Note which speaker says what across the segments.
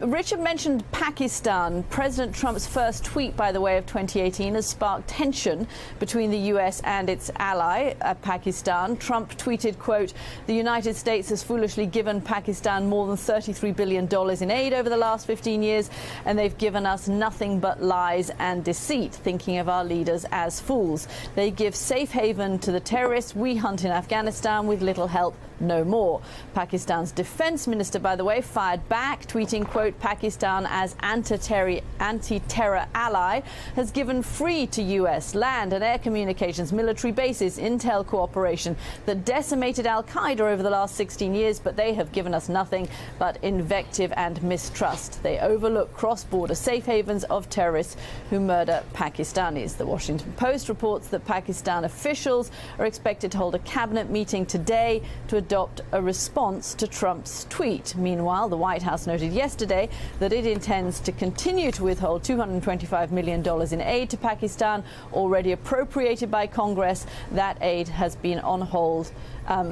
Speaker 1: Richard mentioned Pakistan. President Trump's first tweet, by the way, of 2018 has sparked tension between the U.S. and its ally, Pakistan. Trump tweeted, quote, "The United States has foolishly given Pakistan more than $33 billion in aid over the last 15 years, and they've given us nothing but lies and deceit, thinking of our leaders as fools. They give safe haven to the terrorists we hunt in Afghanistan with little help, no more." Pakistan's defense minister, by the way, fired back, tweeting, quote, "Pakistan, as anti-terror ally, has given free to U.S. land and air communications, military bases, intel cooperation that decimated al-Qaeda over the last 16 years, but they have given us nothing but invective and mistrust. They overlook cross-border safe havens of terrorists who murder Pakistanis." The Washington Post reports that Pakistan officials are expected to hold a cabinet meeting today to adopt a response to Trump's tweet. Meanwhile, the White House noted yesterday that it intends to continue to withhold $225 million in aid to Pakistan, already appropriated by Congress. That aid has been on hold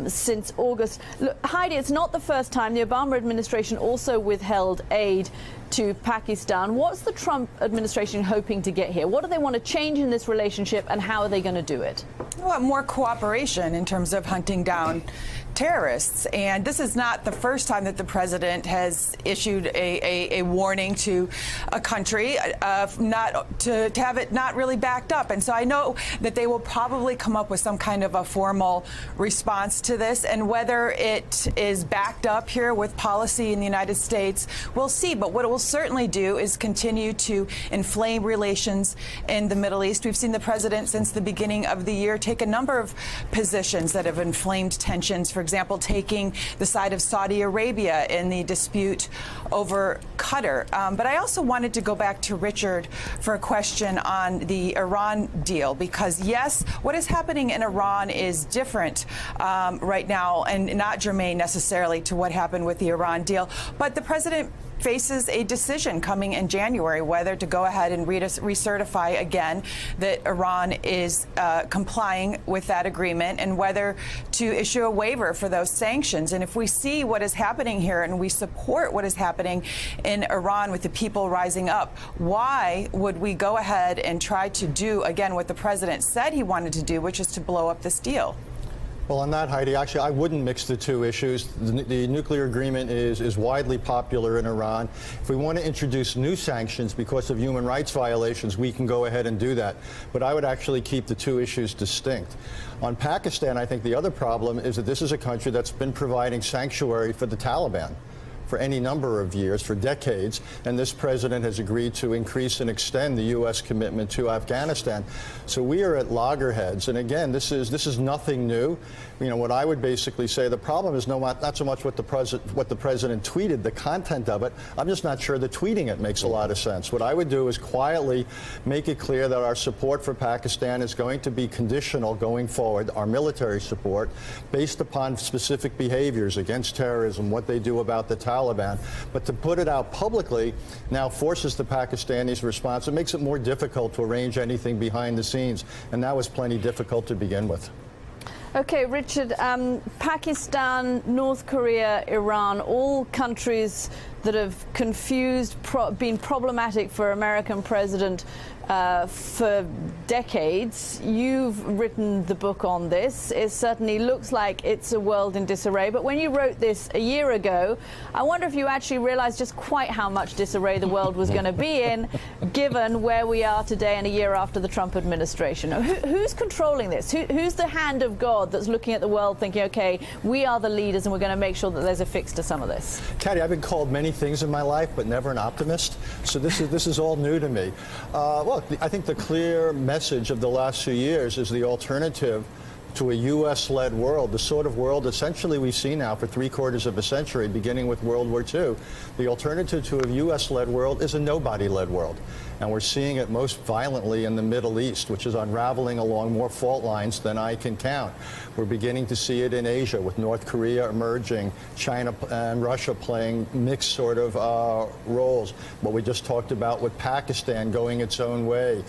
Speaker 1: since August. Look, Heidi, it's not the first time. The Obama administration also withheld aid to Pakistan. What's the Trump administration hoping to get here? What do they want to change in this relationship, and how are they going to do it?
Speaker 2: Well, more cooperation in terms of hunting down terrorists. And this is not the first time that the president has issued a warning to a country not to have it not really backed up. And so I know that they will probably come up with some kind of a formal response to this, and whether it is backed up here with policy in the United States, we'll see. But what it will certainly do is continue to inflame relations in the Middle East. We've seen the president since the beginning of the year take a number of positions that have inflamed tensions. For example, taking the side of Saudi Arabia in the dispute over Qatar. But I also wanted to go back to Richard for a question on the Iran deal, because, yes, what is happening in Iran is different right now and not germane necessarily to what happened with the Iran deal. But the president faces a decision coming in January whether to go ahead and recertify again that Iran is complying with that agreement, and whether to issue a waiver for those sanctions. And if we see what is happening here and we support what is happening in Iran with the people rising up, why would we go ahead and try to do, again, what the president said he wanted to do, which is to blow up this deal?
Speaker 3: Well, on that, Heidi, actually, I wouldn't mix the two issues. The nuclear agreement is widely popular in Iran. If we want to introduce new sanctions because of human rights violations, we can go ahead and do that. But I would actually keep the two issues distinct. On Pakistan, I think the other problem is that this is a country that's been providing sanctuary for the Taliban for any number of years, for decades, and this president has agreed to increase and extend the U.S. commitment to Afghanistan. So we are at loggerheads, and again, this is nothing new. You know, what I would basically say, the problem is not so much what the president tweeted, the content of it. I'm just not sure that tweeting it makes a lot of sense. What I would do is quietly make it clear that our support for Pakistan is going to be conditional going forward, our military support, based upon specific behaviors against terrorism, what they do about the Taliban. But to put it out publicly now forces the Pakistanis' response. It makes it more difficult to arrange anything behind the scenes, and that was plenty difficult to begin with.
Speaker 1: Okay, Richard, Pakistan, North Korea, Iran, all countries that have been problematic for American president for decades. You've written the book on this. It certainly looks like it's a world in disarray. But when you wrote this a year ago, I wonder if you actually realized just quite how much disarray the world was going to be in, given where we are today and a year after the Trump administration. Who's controlling this? Who's the hand of God that's looking at the world thinking, okay, we are the leaders and we're going to make sure that there's a fix to some of this?
Speaker 3: Kathy, I've been called many things in my life, but never an optimist. So this is all new to me. Look, I think the clear message of the last few years is the alternative to a U.S.-led world, the sort of world essentially we've seen now for 3/4 of a century, beginning with World War II. The alternative to a U.S.-led world is a nobody-led world. And we're seeing it most violently in the Middle East, which is unraveling along more fault lines than I can count. We're beginning to see it in Asia, with North Korea emerging, China and Russia playing mixed sort of roles. What we just talked about with Pakistan going its own way.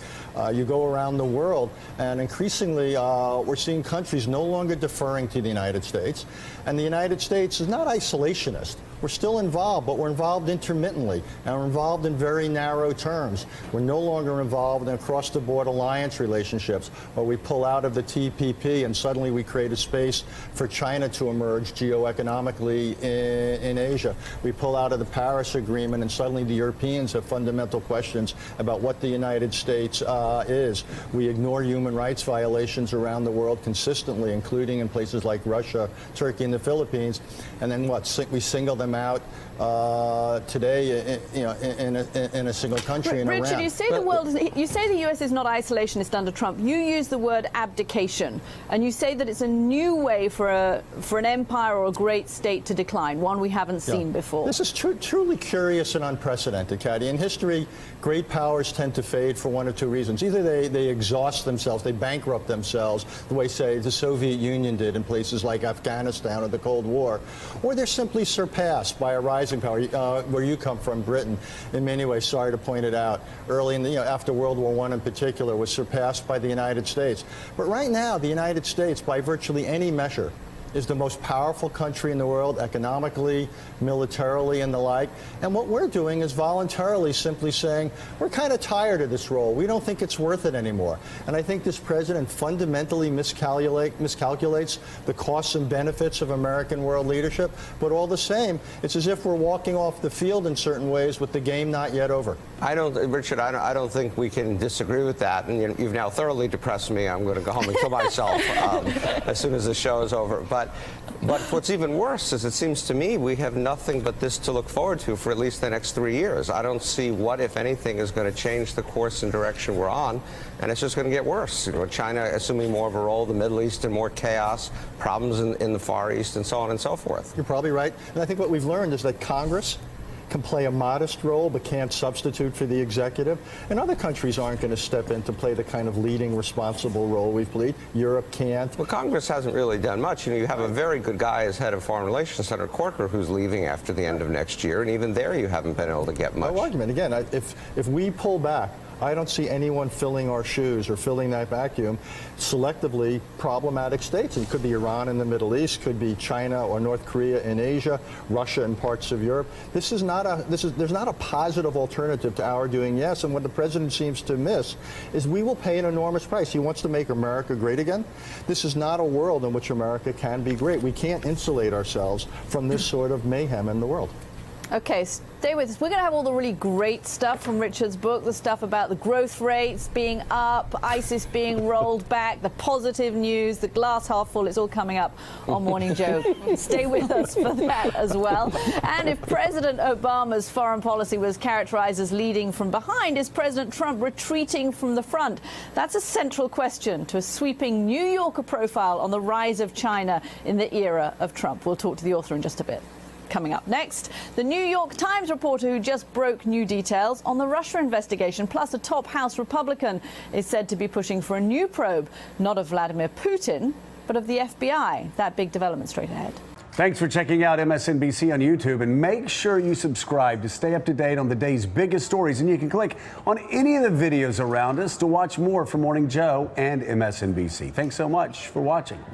Speaker 3: You go around the world, and increasingly we're seeing countries no longer deferring to the United States. And the United States is not isolationist. We're still involved, but we're involved intermittently, and we're involved in very narrow terms. We're no longer involved in across-the-board alliance relationships, where we pull out of the TPP and suddenly we create a space for China to emerge geoeconomically in Asia. We pull out of the Paris Agreement, and suddenly the Europeans have fundamental questions about what the United States is. We ignore human rights violations around the world consistently, including in places like Russia, Turkey, and the Philippines. And then we single them out today, in a single country.
Speaker 1: Richard, you say the U.S. is not isolationist under Trump. You use the word abdication, and you say that it's a new way for an empire or a great state to decline, one we haven't seen before. This is
Speaker 3: truly curious and unprecedented, Kathy. In history, great powers tend to fade for one of two reasons. Either they exhaust themselves, they bankrupt themselves, the way, say, the Soviet Union did in places like Afghanistan or the Cold War, or they're simply surpassed by a rising power. Where you come from, Britain, in many ways, sorry to point it out, early in the, after World War I in particular, was surpassed by the United States. But right now, the United States, by virtually any measure, is the most powerful country in the world, economically, militarily, and the like. And what we're doing is voluntarily simply saying, we're kind of tired of this role. We don't think it's worth it anymore. And I think this president fundamentally miscalculates the costs and benefits of American world leadership. But all the same, it's as if we're walking off the field in certain ways with the game not yet over.
Speaker 4: Richard, I don't think we can disagree with that. And you've now thoroughly depressed me. I'm going to go home and kill myself as soon as the show is over. But what's even worse is it seems to me we have nothing but this to look forward to for at least the next 3 years. I don't see what, if anything, is going to change the course and direction we're on, and it's just going to get worse. China assuming more of a role, the Middle East, and more chaos, problems in the Far East, and so on and so forth.
Speaker 3: You're probably right. And I think what we've learned is that Congress can play a modest role but can't substitute for the executive. And other countries aren't going to step in to play the kind of leading, responsible role we've played. Europe can't.
Speaker 4: Well, Congress hasn't really done much. You have a very good guy as head of Foreign Relations, Senator Corker, who's leaving after the end of next year, and even there you haven't been able to get much.
Speaker 3: No argument. Again, if we pull back, I don't see anyone filling our shoes or filling that vacuum. Selectively problematic states. It could be Iran in the Middle East, could be China or North Korea in Asia, Russia in parts of Europe. There's not a positive alternative to our doing yes. And what the president seems to miss is we will pay an enormous price. He wants to make America great again. This is not a world in which America can be great. We can't insulate ourselves from this sort of mayhem in the world.
Speaker 1: Okay, stay with us. We're going to have all the really great stuff from Richard's book, the stuff about the growth rates being up, ISIS being rolled back, the positive news, the glass half full. It's all coming up on Morning Joe. Stay with us for that as well. And if President Obama's foreign policy was characterized as leading from behind, is President Trump retreating from the front? That's a central question to a sweeping New Yorker profile on the rise of China in the era of Trump. We'll talk to the author in just a bit. Coming up next, the New York Times reporter who just broke new details on the Russia investigation, plus a top House Republican is said to be pushing for a new probe, not of Vladimir Putin, but of the FBI. That big development straight ahead.
Speaker 5: Thanks for checking out MSNBC on YouTube, and make sure you subscribe to stay up to date on the day's biggest stories. And you can click on any of the videos around us to watch more from Morning Joe and MSNBC. Thanks so much for watching.